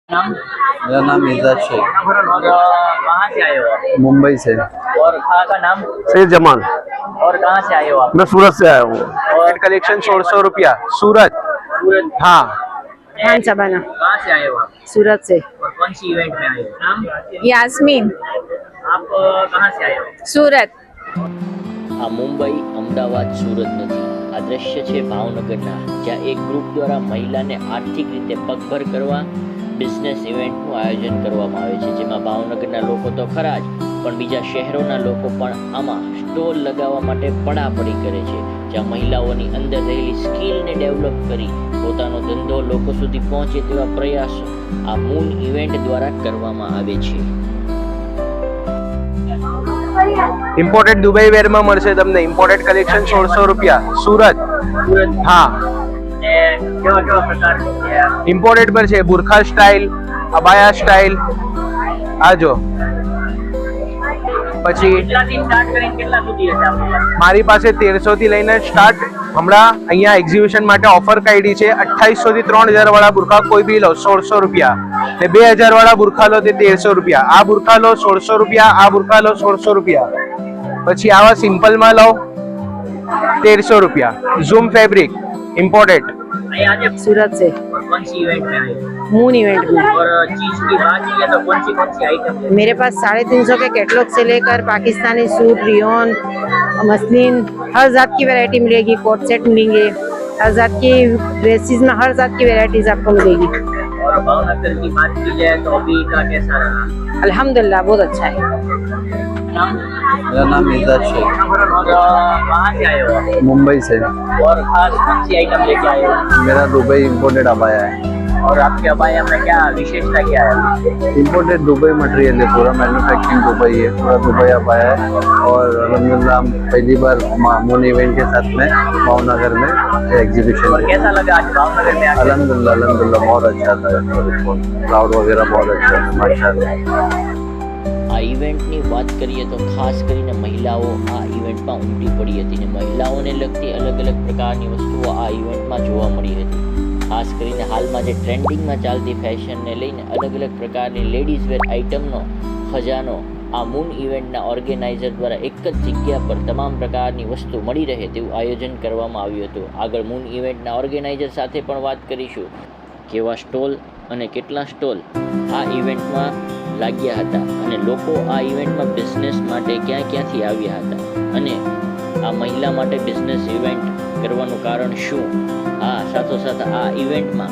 नाम? मेरा नाम इजाज शेख। और कहाँ से आए हो आप? मुंबई से। और खां का नाम? सैयद जमाल। और कहाँ से आए हो आप? मैं सूरत से आया हूँ। और कलेक्शन 1600 रुपया सूरत। सूरत? हाँ। खान सबाना। कहाँ से आए हो आप? सूरत से। और कौन सी इवेंट में आए हो? नाम? यास्मीन। आप कहाँ से आए हो? सूरत। આ મુંબઈ અમદાવાદ સુરત નથી, આ દ્રશ્ય છે ભાવનગરના, જ્યાં એક ગ્રુપ દ્વારા મહિલાને આર્થિક રીતે પગભર કરવા બિઝનેસ ઇવેન્ટનું આયોજન કરવામાં આવે છે, જેમાં ભાવનગરના લોકો તો ખરા જ, પણ બીજા શહેરોના લોકો પણ આમાં સ્ટોલ લગાવવા માટે પડાપડી કરે છે, જ્યાં મહિલાઓની અંદર રહેલી સ્કિલને ડેવલપ કરી પોતાનો ધંધો લોકો સુધી પહોંચે તેવા પ્રયાસો આ મૂન ઇવેન્ટ દ્વારા કરવામાં આવે છે। ઇમ્પોર્ટેડ દુબઈ વેર માં મળશે તમને। ઇમ્પોર્ટેડ કલેક્શન 1600 રૂપિયા सूरत। सूरत? हाँ। કેવા કેવા પ્રકારની છે? ઇમ્પોર્ટેડ પર છે બુરખા સ્ટાઇલ, અબાયા સ્ટાઇલ। આ જો પછી કેટલાથી સ્ટાર્ટ કરીને કેટલા સુધી હશે આપણી પાસે? મારી પાસે 1300 થી લઈને સ્ટાર્ટ। હમણાં અહીંયા એક્ઝિબિશન માટે ઓફર કાઢી છે। 2800 થી 3000 વાળા બુરખા કોઈ બી લો 1600 રૂપિયા, ને 2000 વાળા બુરખા લો તે 1300 રૂપિયા। આ બુરખા લો 1600 રૂપિયા, આ બુરખા લો 1600 રૂપિયા। પછી આવા સિમ્પલ માં લો 1300 રૂપિયા। Zoom fabric imported. અહીંયા આજે सूरत से। और कौन सी इवेंट में आए हो? मून इवेंट में। और चीज की बात की तो कौन सी आइटम है? मेरे पास 350 के कैटलॉग से लेकर पाकिस्तानी सूट, रियोन, मसलिन, हर जात की वैरायटी मिलेगी। कोट सेट मिलेंगे, हर जात की ड्रेसेस में हर जात की वैरायटीज आपको मिलेगी। और भावनगर की बात की जाए तो अभी का कैसा रहा? अल्हम्दुलिल्लाह बहुत अच्छा है। नाम? मेरा नाम इजाज शेख। और कहाँ से आए हो आप? मुंबई से। और खास कौन सी आइटम लेके आए हो? मेरा दुबई इम्पोर्टेड अबाया है। और आपके अबाया में क्या विशेषता क्या है? इम्पोर्टेड दुबई मटेरियल है, पूरा मैन्युफैक्चरिंग दुबई है, पूरा दुबई अबाया है। और अलहमदिल्ला हम पहली बार मून इवेंट के साथ में भावनगर में एग्जीबिशन और कैसा लगा आज भावनगर में आके? अलहमदिल्ला बहुत अच्छा था। क्राउड वगैरह बहुत अच्छा था माशाल्लाह। આ ઇવેન્ટની વાત કરીએ તો ખાસ કરીને મહિલાઓ આ ઇવેન્ટમાં ઉમટી પડી હતી ને મહિલાઓને લગતી અલગ અલગ પ્રકારની વસ્તુઓ આ ઇવેન્ટમાં જોવા મળી હતી। ખાસ કરીને હાલમાં જે ટ્રેન્ડિંગમાં ચાલતી ફેશનને લઈને અલગ અલગ પ્રકારની લેડીઝ વેર આઇટમનો ખજાનો આ મૂન ઇવેન્ટના ઓર્ગેનાઇઝર દ્વારા એક જ જગ્યા પર તમામ પ્રકારની વસ્તુ મળી રહે તેવું આયોજન કરવામાં આવ્યું હતું। આગળ મૂન ઇવેન્ટના ઓર્ગેનાઇઝર સાથે પણ વાત કરીશું, કેવા સ્ટોલ અને કેટલા સ્ટોલ આ ઇવેન્ટમાં લાગ્યા હતા અને લોકો આ ઇવેન્ટમાં બિઝનેસ માટે ક્યાં ક્યાંથી આવ્યા હતા અને આ મહિલા માટે બિઝનેસ ઇવેન્ટ કરવાનું કારણ શું। હા, સાથોસાથ આ ઇવેન્ટમાં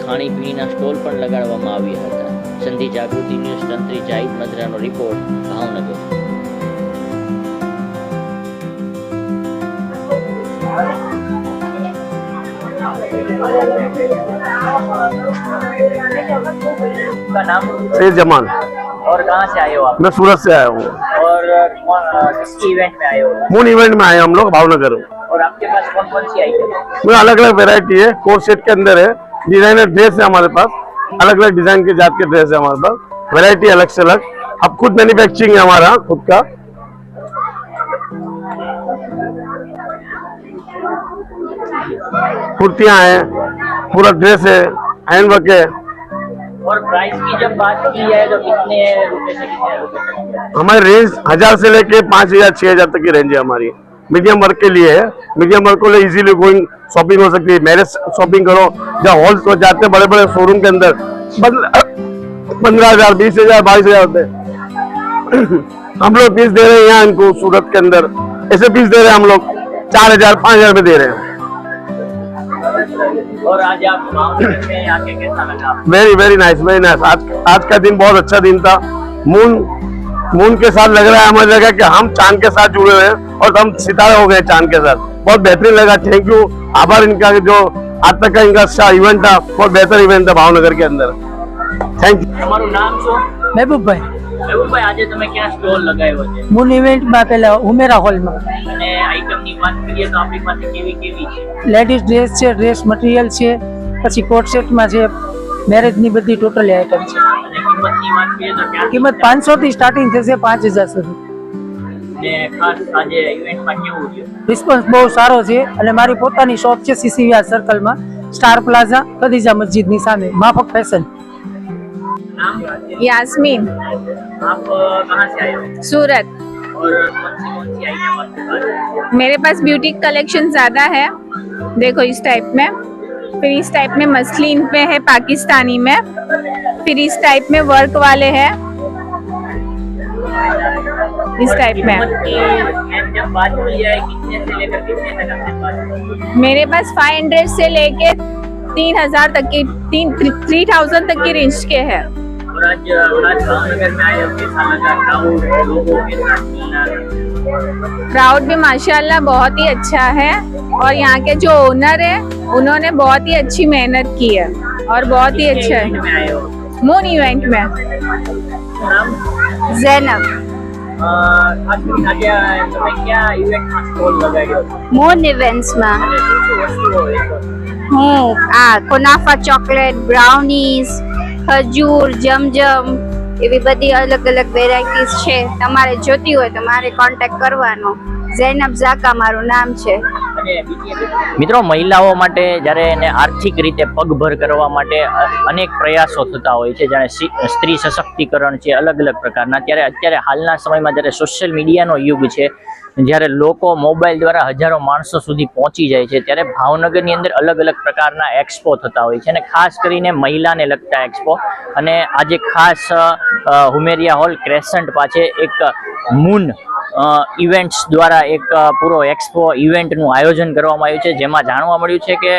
ખાણીપીણીના સ્ટોલ પણ લગાડવામાં આવ્યા હતા। સંધિ જાગૃતિ ન્યૂઝ તંત્રી જાહિદ મદ્રાનો રિપોર્ટ, ભાવનગર। का नाम? सैयद जमाल। और कहाँ से आए हो आप? मैं सूरत से आया हूँ। और किसकी इवेंट में आए हो? मून इवेंट में आए हम लोग भावनगर। और आपके पास कौन कौन सी आइटम है? में अलग अलग वेरायटी है, कोट सेट के अंदर है, डिजाइनर ड्रेस है हमारे पास, अलग अलग डिजाइन के जात के ड्रेस है हमारे पास, वैरायटी अलग से अलग। अब खुद मैन्युफैक्चरिंग है हमारा खुद का। कुर्तियां हैं, पूरा ड्रेस है, हैंड वर्क है। और प्राइस की जब बात की जाए तो कितने रुपए से कितने रुपए तक है? हमारी रेंज 1000 से लेके 5000 6000 तक की रेंज है हमारी। मीडियम वर्क के लिए है, मीडियम वर्क को लिए इजीली गोइंग शॉपिंग हो सकती है। मैरिज शॉपिंग करो, जहाँ हॉल्स को जाते हैं बड़े बड़े शोरूम के अंदर 15,000 20,000 22,000 होते हैं। हम लोग पीस दे रहे हैं यहाँ इनको सूरत के अंदर ऐसे पीस दे रहे हैं हम लोग 4000 5000 में दे रहे हैं। और आज आप भावनगर में आके कैसा लगा? Very very nice, very nice. आज का दिन बहुत अच्छा दिन था। मून के साथ लग रहा है, हमें लगा कि हम चांद के साथ जुड़े हुए हैं और हम सितारे हो गए चांद के साथ। बहुत बेहतरीन लगा, थैंक यू, आभार इनका जो आज तक का इनका इवेंट था, बहुत बेहतर इवेंट था भावनगर के अंदर। Thank you. તમારું નામ શું? મહેબૂબભાઈ। મહેબૂબભાઈ, આજે તમે ક્યાં સ્ટોલ લગાવ્યો છે? મૂન ઇવેન્ટમાં પેલા ઉમેરા હોલમાં અને આઇટમની વાત કરીએ તો આપણી પાસે કેવી કેવી છે? લેડીઝ ડ્રેસ છે, ડ્રેસ મટીરિયલ છે, પછી કોટ સેટમાં છે, મેરેજની બધી ટોટલી આઈટમ છે। અને કિંમતની વાત કરીએ તો ક્યાં કિંમત 500 થી સ્ટાર્ટિંગ થશે 5000 સુધી। ને ખાસ આજે ઇવેન્ટમાં કેવું રહ્યું? રિસ્પોન્સ બહુ સારો છે અને મારી પોતાની શોપ છે સીસીવીઆર સર્કલમાં, સ્ટાર પ્લાઝા, ખદીજા મસ્જિદની સામે, માફક ફેશન। नाम? यास्मीन, आप कहाँ से आए हो सूरत। और कौन सी आइटम आपके पास? मेरे पास ब्यूटी कलेक्शन ज़्यादा है, देखो इस टाइप में, फिर इस टाइप में मसलिन पे है पाकिस्तानी में, फिर इस टाइप में वर्क वाले हैं, इस टाइप में। कीमत की जब बात की जाए कितने से लेकर कितने तक आपके पास? मेरे पास 500 से लेके 3000 तक की 3000 तक की रेंज के हैं। और आज भावनगर में आए हो, कैसा लगा? क्राउड, लोगों के साथ मिलना? क्राउड भी माशाल्लाह बहुत ही अच्छा है, और यहाँ के जो ओनर है उन्होंने बहुत ही अच्छी मेहनत की है और बहुत ही अच्छा इवेंट है। में आए हो? मून इवेंट में। नाम? ઝેનબ, આજે તમે ક્યાં ઇવેન્ટમાં સ્ટોલ લગાડ્યો? મૂન ઇવેન્ટ્સમાં અને શું વસ્તુઓ હોય છે? હું કોનાફા ચોકલેટ, બ્રાઉનીઝ, ખજૂર, જમજમ એવી બધી અલગ અલગ વેરાયટીઝ છે. તમારે જોતી હોય તો મારે કોન્ટેક્ટ કરવાનો. ઝૈનબ ઝાકા મારું નામ છે. અને બીજી એક મિત્રો, મહિલાઓ માટે જ્યારે એને આર્થિક રીતે પગભર કરવા માટે અનેક પ્રયાસો થતા હોય છે, જાણે સ્ત્રી સશક્તિકરણ છે, અલગ અલગ પ્રકારના, ત્યારે અત્યારે હાલના સમયમાં જ્યારે સોશિયલ મીડિયાનો યુગ છે, જ્યારે લોકો મોબાઈલ દ્વારા હજારો માણસો સુધી પહોંચી જાય છે, ત્યારે ભાવનગરની અંદર અલગ અલગ પ્રકારના એક્સપો થતા હોય છે, અને ખાસ કરીને મહિલાને લગતા એક્સપો. અને આજે ખાસ હુમેરિયા હોલ ક્રેસન્ટ પાસે એક મૂન ઇવેન્ટ્સ દ્વારા એક પૂરો એક્સપો ઇવેન્ટનું આયોજન કરવામાં આવ્યું છે, જેમાં જાણવા મળ્યું છે કે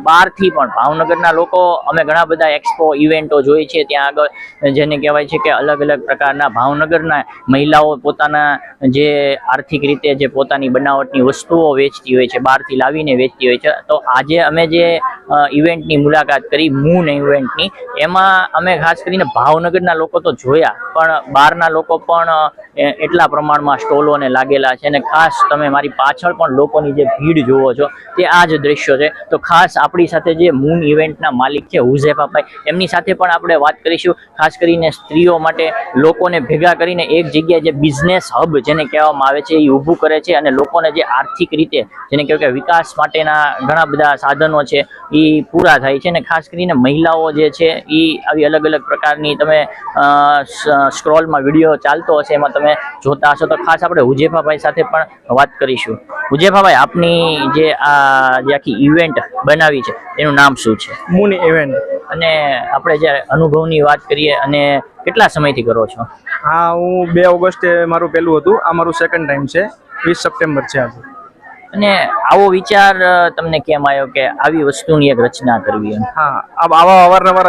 બહારથી પણ ભાવનગરના લોકો, અમે ઘણા બધા એક્સપો ઇવેન્ટો જોઈ છે ત્યાં આગળ, જેને કહેવાય છે કે અલગ અલગ પ્રકારના ભાવનગરના મહિલાઓ પોતાના જે આર્થિક રીતે જે પોતાની બનાવટની વસ્તુઓ વેચતી હોય છે, બહારથી લાવીને વેચતી હોય છે. તો આજે અમે જે ઇવેન્ટની મુલાકાત કરી, મૂન ઇવેન્ટની, એમાં અમે ખાસ કરીને ભાવનગરના લોકો તો જોયા, પણ બહારના લોકો પણ એટલા પ્રમાણમાં સ્ટોલોને લાગેલા છે. અને ખાસ તમે મારી પાછળ પણ લોકોની જે ભીડ જોવો છો તે આ જ દ્રશ્યો છે. તો ખાસ આપણી સાથે જે મૂન ઇવેન્ટના માલિક છે હુઝેફાભાઈ, એમની સાથે પણ આપણે વાત કરીશું. ખાસ કરીને સ્ત્રીઓ માટે લોકોને ભેગા કરીને એક જગ્યાએ જે બિઝનેસ હબ જેને કહેવામાં આવે છે એ ઊભું કરે છે, અને લોકોને જે આર્થિક રીતે જેને કહેવાય કે વિકાસ માટેના ઘણા બધા સાધનો છે એ પૂરા થાય છે. અને ખાસ કરીને મહિલાઓ જે છે એ આવી અલગ અલગ પ્રકારની, તમે સ્ક્રોલમાં વિડીયો ચાલતો હશે એમાં તમે જોતા હશો. તો ખાસ આપણે હુજેફાભાઈ સાથે પણ વાત કરીશું. હુજેફાભાઈ, આપની જે આખી ઇવેન્ટ બનાવી છે એનું નામ શું છે? Moon event. અને આપણે જ્યારે અનુભવની વાત કરીએ, અને કેટલા સમયથી કરો છો? હા, હું 2 ઓગસ્ટે મારું પહેલું હતું, આ મારું સેકન્ડ ટાઈમ છે. 20 સપ્ટેમ્બર છે આજે. અને આવો વિચાર તમને કેમ આવ્યો કે આવી વસ્તુની એક રચના કરવી એમ? હા, આવા અવારનવાર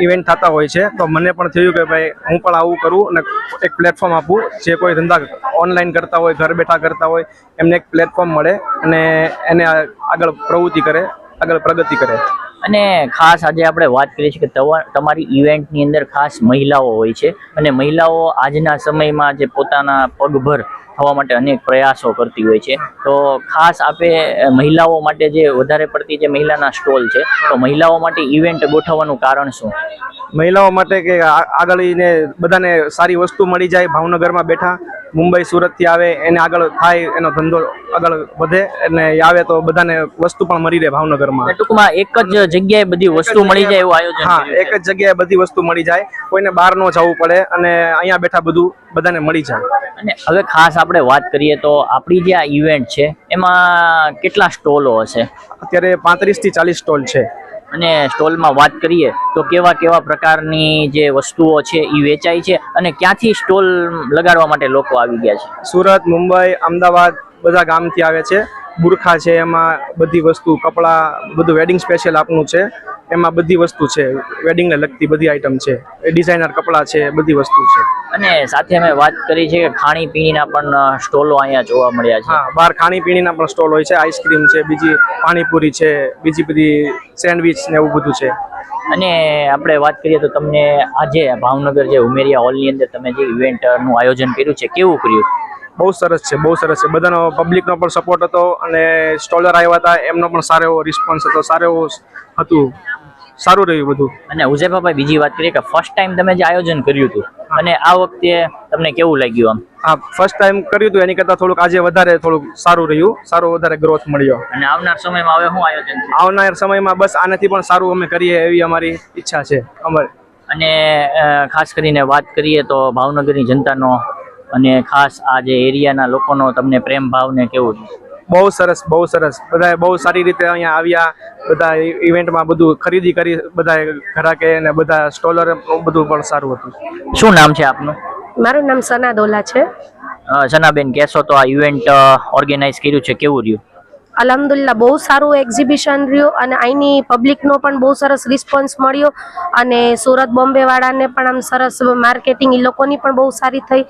ઇવેન્ટ થતા હોય છે, તો મને પણ થયું કે ભાઈ હું પણ આવું કરું અને એક પ્લેટફોર્મ આપું. જે કોઈ ધંધા ઓનલાઈન કરતા હોય, ઘર બેઠા કરતા હોય, એમને એક પ્લેટફોર્મ મળે અને એને આગળ પ્રવૃત્તિ કરે, આગળ પ્રગતિ કરે. અને ખાસ આજે આપણે વાત કરીએ છીએ કે તમારી ઇવેન્ટની અંદર ખાસ મહિલાઓ હોય છે, અને મહિલાઓ આજના સમયમાં જે પોતાના પગભર થવા માટે અનેક પ્રયાસો કરતી હોય છે. તો ખાસ આપે મહિલાઓ માટે જે વધારે પડતી જે મહિલાના સ્ટોલ છે, તો મહિલાઓ માટે ઇવેન્ટ ગોઠવવાનું કારણ શું? મહિલાઓ માટે કે આગળ બધાને સારી વસ્તુ મળી જાય. ભાવનગરમાં બેઠા મુંબઈ સુરતથી આવે, એને આગળ થાય, એનો ધંધો આગળ વધે, અને આવે તો બધાને વસ્તુ પણ મળી રહે ભાવનગરમાં. ટૂંકમાં એક જ જગ્યાએ બધી વસ્તુ મળી જાય એવું આયોજન? હા, એક જ જગ્યાએ બધી વસ્તુ મળી જાય, કોઈને બહાર ન જવું પડે, અને અહીંયા બેઠા બધું બધાને મળી જાય. અને હવે ખાસ આપણે વાત કરીએ તો આપણી જે આ ઇવેન્ટ છે એમાં કેટલા સ્ટોલો હશે? અત્યારે 35 થી 40 સ્ટોલ છે. અને સ્ટોલમાં વાત કરીએ તો કેવા કેવા પ્રકારની જે વસ્તુઓ છે એ વેચાય છે, અને ક્યાંથી સ્ટોલ લગાડવા માટે લોકો આવી ગયા છે? સુરત, મુંબઈ, અમદાવાદ બધા ગામથી આવે છે. બુરખા છે, એમાં બધી વસ્તુ, કપડાં, બધું વેડિંગ સ્પેશિયલ આપનું છે, એમાં બધી વસ્તુ છે, વેડિંગને લગતી બધી આઈટમ છે, ડિઝાઇનર કપડાં છે, બધી વસ્તુ છે. અને સાથે અમે વાત કરી છે કે ખાણીપીણીના પણ સ્ટોલો અહીંયા જોવા મળ્યા છે. હા, બહાર ખાણીપીણીના પણ સ્ટોલ હોય છે. આઈસ્ક્રીમ છે, બીજી પાણીપુરી છે, બીજી બધી સેન્ડવિચ ને એવું બધું છે. અને આપણે વાત કરીએ તો તમને આજે ભાવનગર જે ઉમેરિયા હોલની અંદર તમે જે ઇવેન્ટનું આયોજન કર્યું છે, કેવું કર્યું? બહુ સરસ છે, બહુ સરસ છે. બધાનો પબ્લિકનો પણ સપોર્ટ હતો, અને સ્ટોલર આવ્યા હતા એમનો પણ સારો એવો રિસ્પોન્સ હતો, સારું એવું હતું, સારું રહ્યું બધું. અને હુઝેફાભાઈ, બીજી વાત કરીએ કે ફર્સ્ટ ટાઈમ તમે જે આયોજન કર્યું હતું, અને આ વખતે તમને કેવું લાગ્યું? હા, ફર્સ્ટ ટાઈમ કર્યું હતું એની કરતાં થોડુંક આજે વધારે થોડુંક સારું રહ્યું, સારો વધારે ગ્રોથ મળ્યો. અને આવનાર સમયમાં હવે શું આયોજન છે? આવનાર સમયમાં બસ આનાથી પણ સારું અમે કરીએ એવી અમારી ઈચ્છા છે અમારી. અને ખાસ કરીને વાત કરીએ તો ભાવનગરની જનતાનો અને ખાસ આ જે એરિયાના લોકોનો તમને પ્રેમ ભાવને કેવું છે? બહુ સરસ બધાએ બહુ સારી રીતે અહીંયા આવ્યા, બધા ઇવેન્ટમાં બધું ખરીદી કરી, બધા ઘરાકે અને બધા સ્ટોલર બધું પણ સારું હતું. શું નામ છે આપનું? મારું નામ સના દોલા છે. સનાબેન, કહેશો તો આ ઇવેન્ટ ઓર્ગેનાઇઝ કર્યું છે, કેવું રહ્યું? અલ્હમ્દુલિલ્લાહ બહુ સારું એક્ઝિબિશન રહ્યું અને અહીંની પબ્લિકનો પણ બહુ સરસ રિસ્પોન્સ મળ્યો અને સુરત બોમ્બે વાળાને પણ આમ સરસ માર્કેટિંગ એ લોકોની પણ બહુ સારી થઈ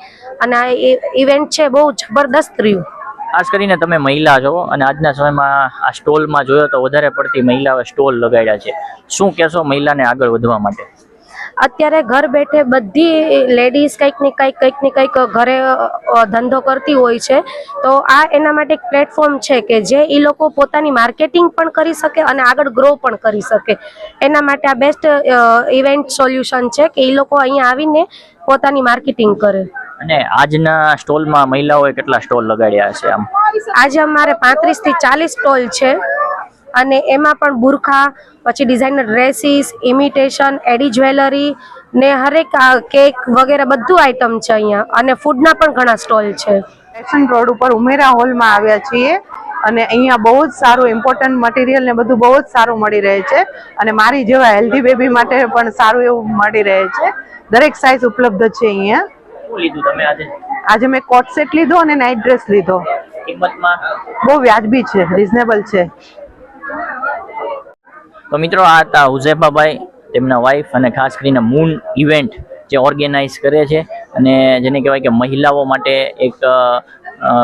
અને આ ઇવેન્ટ છે બહુ જબરદસ્ત રહ્યું. ખાસ કરીને તમે મહિલા છો અને આજના સમયમાં આ સ્ટોલમાં જોયો તો વધારે પડતી મહિલાઓએ સ્ટોલ લગાડ્યા છે. શું કહેશો મહિલાને આગળ વધવા માટે? અત્યારે ઘર બેઠે બધી લેડીઝ કંઈક ને કંઈક ઘરે ધંધો કરતી હોય છે, તો આ એના માટે એક પ્લેટફોર્મ છે કે જે એ લોકો પોતાની માર્કેટિંગ પણ કરી શકે અને આગળ ગ્રો પણ કરી શકે. એના માટે આ બેસ્ટ ઇવેન્ટ સોલ્યુશન છે કે એ લોકો અહીંયા આવીને પોતાની માર્કેટિંગ કરે. અને આજના સ્ટોલમાં મહિલાઓએ કેટલા સ્ટોલ લગાડ્યા છે? આમ આજે અમારે 35 થી 40 સ્ટોલ છે અને એમાં પણ બુરખા, પછી ડિઝાઇનર ડ્રેસીસ, ઇમિટેશન, એડી જ્વેલરી ને હરેક કેક વગેરે બધું આઈટમ છે અહીંયા અને ફૂડના પણ ઘણા સ્ટોલ છે. ફેશન રોડ ઉપર ઉમેરા હોલમાં આવ્યા છીએ અને અહીંયા બહુ જ સારું ઇમ્પોર્ટન્ટ મટીરિયલ ને બધું બહુ જ સારું મળી રહે છે અને મારી જેવા હેલ્ધી બેબી માટે પણ સારું એવું મળી રહે છે. દરેક સાઇઝ ઉપલબ્ધ છે અહીંયા. શું લીધું તમે આજે? આજે મેં કોટ સેટ લીધો અને નાઇટ ડ્રેસ લીધો. કિંમતમાં બહુ વ્યાજબી છે, રિઝનેબલ છે. તો મિત્રો, આ હતા હુઝેફાભાઈ, તેમના વાઈફ અને ખાસ કરીને મૂન ઇવેન્ટ જે ઓર્ગેનાઇઝ કરે છે અને જેને કહેવાય કે મહિલાઓ માટે એક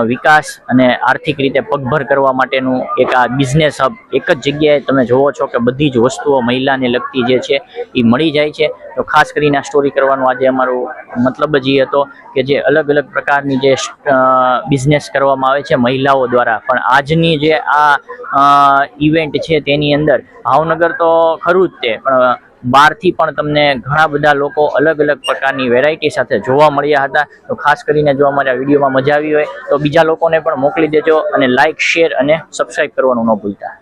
વિકાસ અને આર્થિક રીતે પગભર કરવા માટેનું એક આ બિઝનેસ હબ. એક જ જગ્યાએ તમે જોવો છો કે બધી જ વસ્તુઓ મહિલાને લગતી જે છે એ મળી જાય છે. તો ખાસ કરીને આ સ્ટોરી કરવાનો આજે અમારો મતલબ જ એ હતો કે જે અલગ અલગ પ્રકારની જે બિઝનેસ કરવામાં આવે છે મહિલાઓ દ્વારા, પણ આજની જે આ ઇવેન્ટ છે તેની અંદર ભાવનગર તો ખરું જ તે, પણ બહારથી પણ તમને ઘણા બધા લોકો અલગ અલગ પ્રકારની વેરાયટી સાથે જોવા મળ્યા હતા. તો ખાસ કરીને જો અમારા વિડીયોમાં મજા આવી હોય તો બીજા લોકોને પણ મોકલી દેજો અને લાઇક, શેર અને સબસ્ક્રાઈબ કરવાનું ન ભૂલતા.